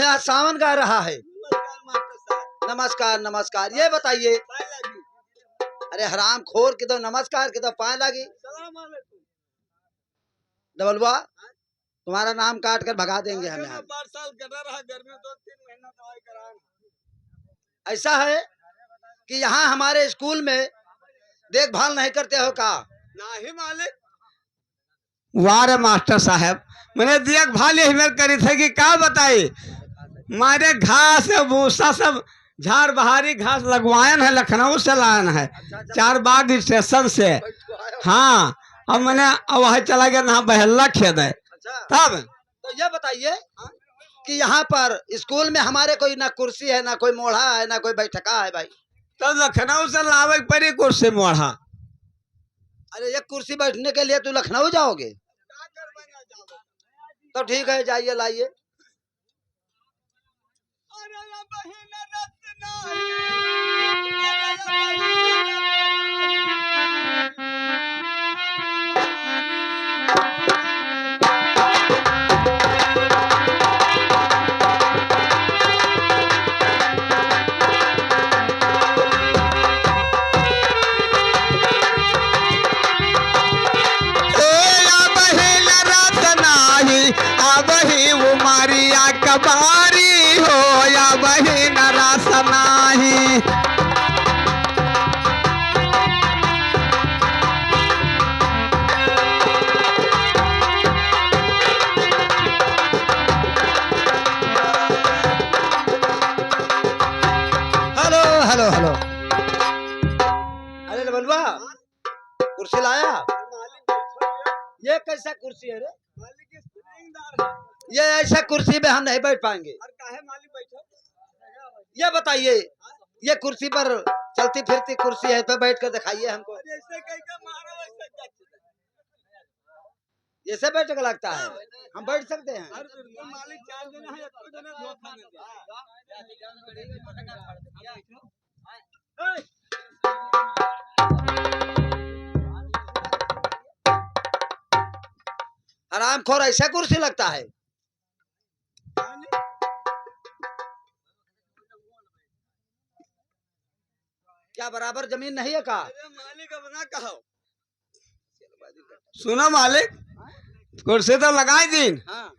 यहाँ सावन गा रहा है। नमस्कार नमस्कार। ये बताइए, अरे हराम खोर के तो नमस्कार के तो पाए लगी। डबलुआ, तुम्हारा नाम काट कर भगा देंगे हम यहाँ। ऐसा है कि यहाँ हमारे स्कूल में देखभाल नहीं करते हो का? नहीं मालिक। वाह मास्टर साहब, मैंने देखभाल यही मेरे करी थे कि क्या बताई, मारे घास भूसा सब झाड़ बहारी घास लगवायन है, लखनऊ से लायन है, चार बाग स्टेशन से। हाँ, अब मैंने वहाँ चला गया ना, बहल्ला खेद है। तब तो ये बताइए कि यहाँ पर स्कूल में हमारे कोई ना कुर्सी है, ना कोई मोढ़ा है, ना कोई बैठका है भाई। तो लखनऊ से लावे पड़ी कुर्सी मोढ़ा। अरे ये कुर्सी बैठने के लिए तू लखनऊ जाओगे? तो ठीक है, जाइए लाइए। कबारी हो या बही नरास नाही। Hello hello hello. अरे बलवा, कुर्सी लाया? ये कैसा कुर्सी है रे? ये ऐसा कुर्सी में हम नहीं बैठ पाएंगे। ये बताइए, ये कुर्सी पर चलती फिरती कुर्सी है, तो बैठ कर दिखाइए हमको। ऐसे बैठ कर लगता है, हम बैठ सकते हैं? हरामखोर, ऐसा कुर्सी लगता है? क्या बराबर जमीन नहीं है का? मालिक अपना कहो। सुनो मालिक, कुर्सी तो लगाई दिन। हाँ।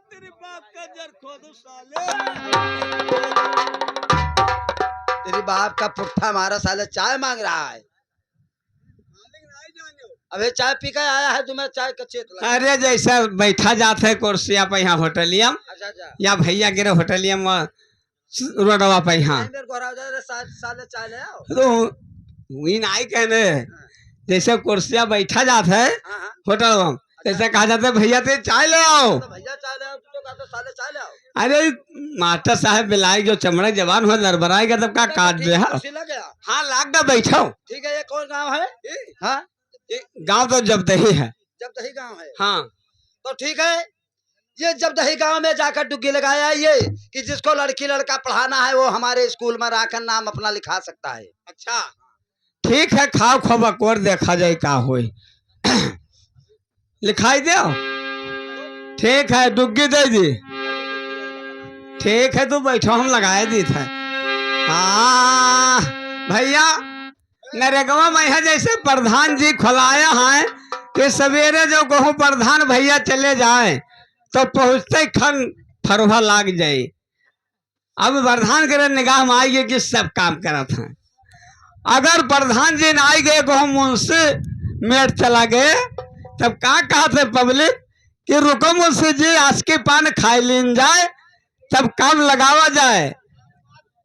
तेरी बाप का जर खोदो साले। तेरी बाप का पुट्ठा मारा साले चाय मांग रहा है। अबे चाय पी कर आया है, तुम्हें चाय का चेत लगा। अरे जैसा बैठा जाता है कुर्सिया पे यहाँ होटलियम। अच्छा। या भैया गिरे होटलियम रोडवा पे यहाँ। साले चाय ले आओ। तो इन आई कहने जैसे कुर्सिया बैठा जाता है होटल में, जैसे कहा जाता है भैया ते चाय ले आओ। तो भैया चाय ले आओ, तो कहते साले चाय ले आओ। अरे मास्टर साहब बिलाई जो चमड़ा जवान हो नरबराएगा तब का काट दे। हाँ लाग दा बैठो। ठीक है, ये कौन गाँव है? हाँ, गाँव तो जबदही है। जबदही गाँव है? हाँ। तो ठीक है, ये जबदही गांव में जाकर डुग्गी लगाया ये कि जिसको लड़की लड़का पढ़ाना है वो हमारे स्कूल में आकर नाम अपना लिखा सकता है। अच्छा ठीक है, खाओ खबक और देखा जाए का होई। लिखाई दो। ठीक है, डुग्गी दे दी। ठीक है, तू बैठो, हम लगाए दी थे। हाँ भैया, नरेगवा में जैसे प्रधान जी खुलाया है कि सवेरे जो कहूँ प्रधान भैया चले जाए तो पहुँचते खन फरवा लाग जाए। अब प्रधान के निगाह में आई गए कि सब काम करत हैं। अगर प्रधान जी न आई गए कहूँ मुंशी मेट चला गए, तब का कहते पब्लिक कि रुको मुंशी जी, आज के पान खाई लीन जाए, तब काम लगावा जाए।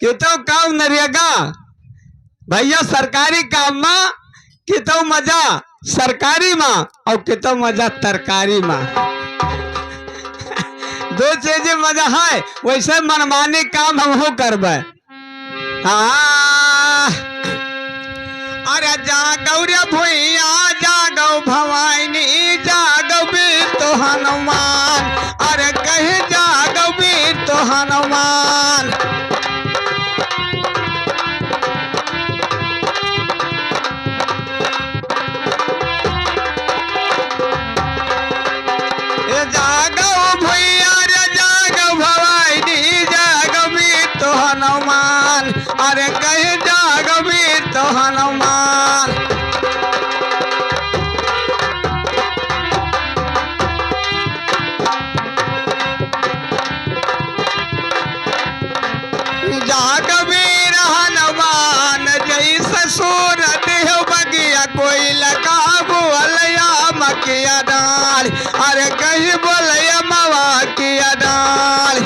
कि तो काम नरेगा भैया सरकारी काम में, कि तो मजा सरकारी में और कि तो मजा तरकारी में। दो चीजें मजा है, वैसे मनमानी काम हम हो करबे। हाँ अरे जागौ रे भैया, जागौ भवानी, जागौ वीर तो हनुमान। अरे कहे जागौ वीर तो हनुमान। जा अरे कहीं जाग भी तो हनुमान जाग वीर हनुमान जैसे सूरत हो बगिया कोई लगा बोलया मकिया डाल अरे कहीं बोलया मवा किया डाल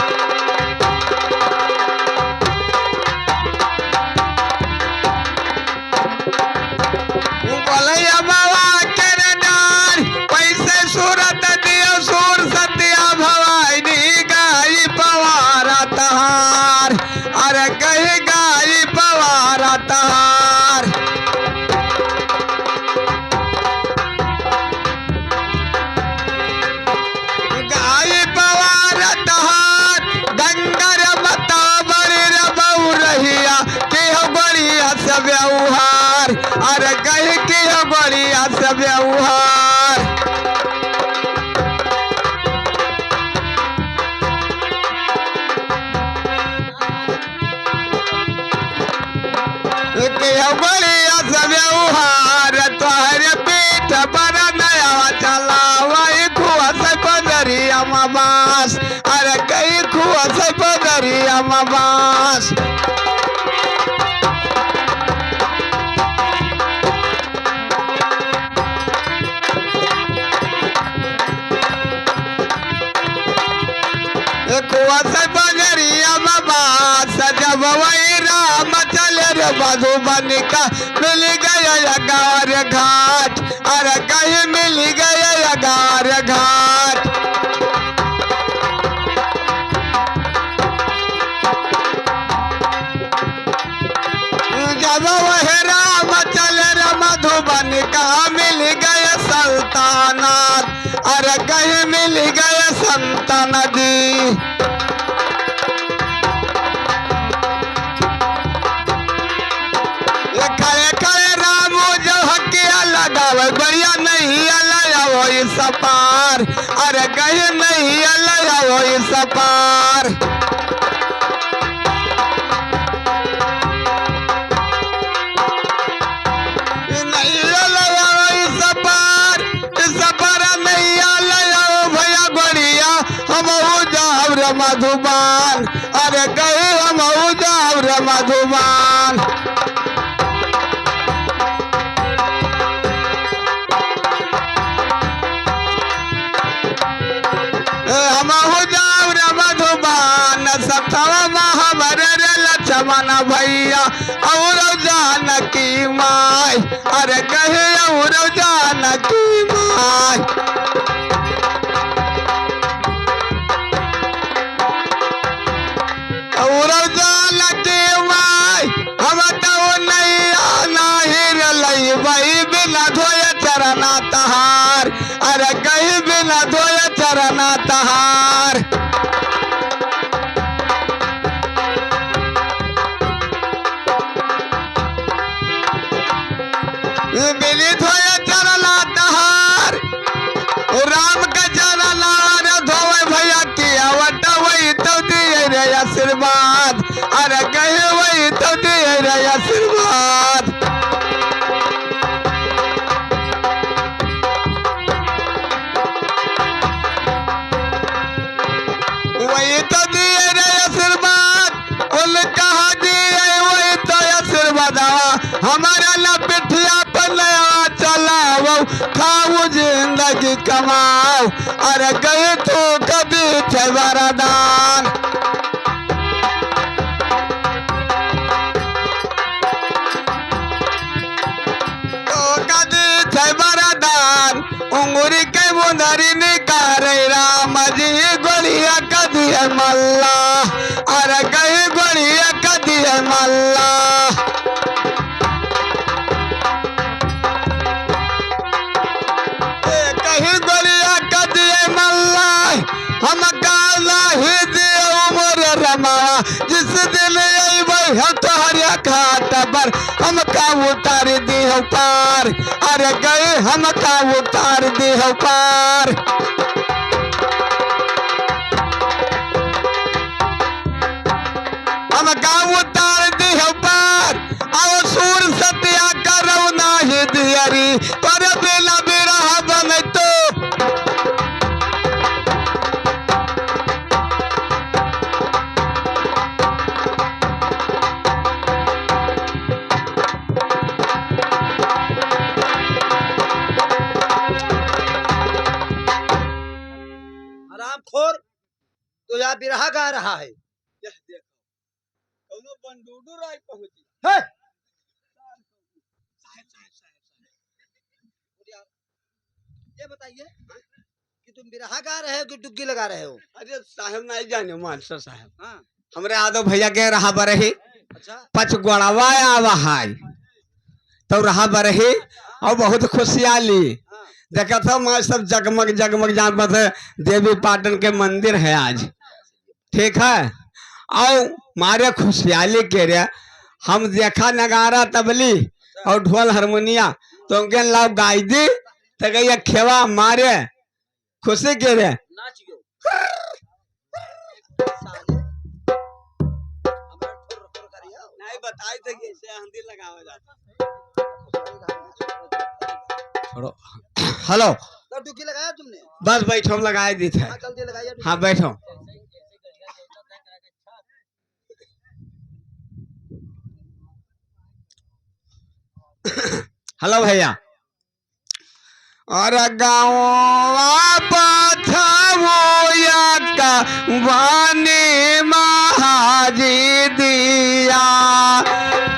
बोलया मवा कर डाल पैसे सूरत दियो सूर सत्या भवानी गाई पवारा तहार अरे कहीं गाई पवारा तहार गाई पवारा तहार डंगर बता बड़ी रबऊ रहिया के हो बढ़िया से व्यवहार अरे कहीं के हो बढ़िया से व्यवहार बढ़िया से व्यवहार तोहरे पीठ पर नया चला वही खुआ से पदरिया बास अरे कई खुआ से पदरिया बास खुआ से पदरिया बास जब वही राम चले रे मधुबन का मिल गया गार घाट अरे कहीं मिल गया गार घाट जब वह राम चले रे मधुबन का मिल गए सल्तनत अरे कहीं मिल गए सल्तनत बढ़िया नहीं अल्लाह वो सपार अरे कहीं नहीं अल्लाह वो सपार नहीं अल्लाह वो सपार सपार नहीं अल्लाह भैया बढ़िया हम जाओ रे मधुबान अरे कहीं हम जाओ रे मधुबान लक्ष्मण भैया और जानकी माय अरे कहे और जानकी माय और जानकी माय हम तो नहीं आना ही लई भाई बिना धोए चरना तहार अरे कहीं बिना धोए चरना तहार मिली धोए चरना तहार राम का चरना धोए भैया किया वट वही तो दिए रे आशीर्वाद अरे कहे वही तो दिए रे आशीर्वाद वही तो दिए रे आशीर्वाद उन कहा दिए वही तो आशीर्वाद हमारा ला पिठिया पर नया चलाओ खाओ जिंदगी कमाओ अरे गए तो कभी थे वरदान तो कभी थे वरदान उंगली के मुंदरी निकारे राम जी गोलिया कदी है मल्ला अरे गए गोलिया कदी है मल्ला कहीं गोलिया कदी है मल्ला हम काला ही दे उमर रमा जिस दिन हरिया घाट पर हम का उतार दी हो पार अरे गए हम का उतार दी हो पार हम का उतार दी हो पार तोरे बिना बिरहा बन तो हरामखोर, तो यहाँ बिरहा गा रहा है। है? ये बताइए कि तुम बिरहा गा रहे हो कि डुग्गी लगा रहे हो? अरे साहब नहीं जाने मास्टर साहब, हाँ, हमरे आदो भैया के रहा बरही अच्छा। पच गोड़वा आवा है तो रहा बरही और बहुत खुशहाली हाँ, देखा था माँ सब जगमग जगमग जहाँ पर देवी पाटन के मंदिर है आज, ठीक है। और मारे खुशहाली के रे हम देखा नगारा तबली और ढोल हारमोनिया तो उनके लाभ गाई दी तो गई खेवा मारे खुशी के रे नाच गयो। साले, हमरा ठोर ठोर करिया। नहीं बताई थे कि इसे हंदी लगावा जाता। छोड़ो हेलो, तो डुग्गी लगाया तुमने? बस बैठो हम लगाए दी थे। हाँ, जल्दी लगाइए डुग्गी। हाँ बैठो। हेलो भैया, और गाँव का वानी महाजी दिया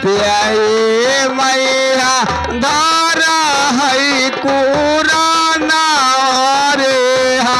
प्यारे मैया धारा है कुराना रे हा।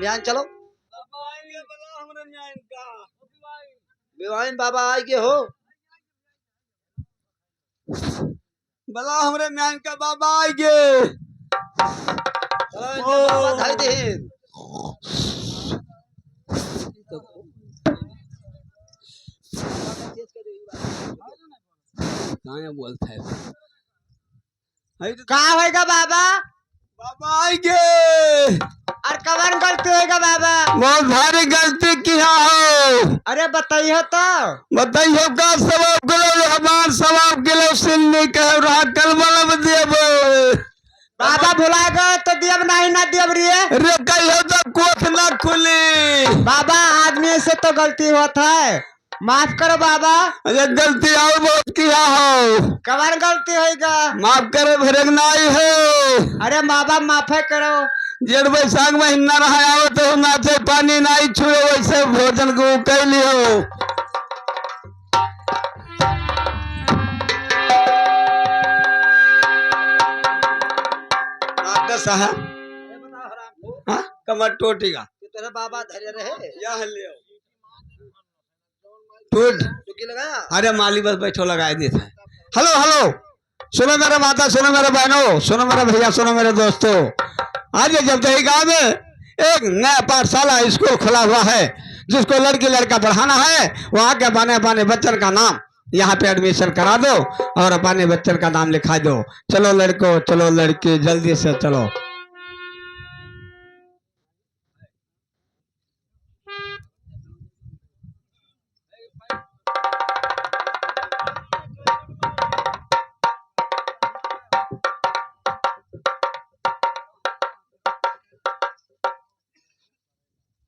न्याय चलो बेवाइन बाबा आए के हो भला हमरे न्याय का बाबा आएगे। चलो इनके बाबा धाई दे कहाँ बोलता है का होएगा बाबा? बाबा आएगे। और कवन गलती होएगा बाबा? बहुत भारी गलती किया हो। अरे बताइए तो। बताइए का सवाब गलो हमार सवाब गलो सिन्नी कह रहा कल वाला देव बाबा भुला गए तो दियब नहीं ना दियब रे। रे कहियो तो कोठ ना खुली। बाबा आदमी से तो गलती होता है, माफ करो बाबा। अरे गलती और बहुत किया हो। कवन गलती होएगा? माफ करे भरग नाई हो। अरे बाबा माफे करो। जेठ बैसाख महीना रहा आओ तो नाचे पानी नाई छुए वैसे भोजन को कैली हो। डॉक्टर साहब हाँ कमर टोटेगा तेरे बाबा धैर्य रहे यहाँ ले आओ। टूट डुबकी लगाया अरे माली बस बैठो लगाए देता है। हेलो हेलो सुनो मेरे माता सुनो मेरे बहनों सुनो मेरे भैया सुनो मेरे दोस्तों। आज जब दही गांव में एक नया पाठशाला स्कूल खुला हुआ है जिसको लड़की लड़का पढ़ाना है। वहाँ के अपने अपने बच्चन का नाम यहाँ पे एडमिशन करा दो और अपने बच्चन का नाम लिखा दो। चलो लड़को चलो लड़की जल्दी से चलो।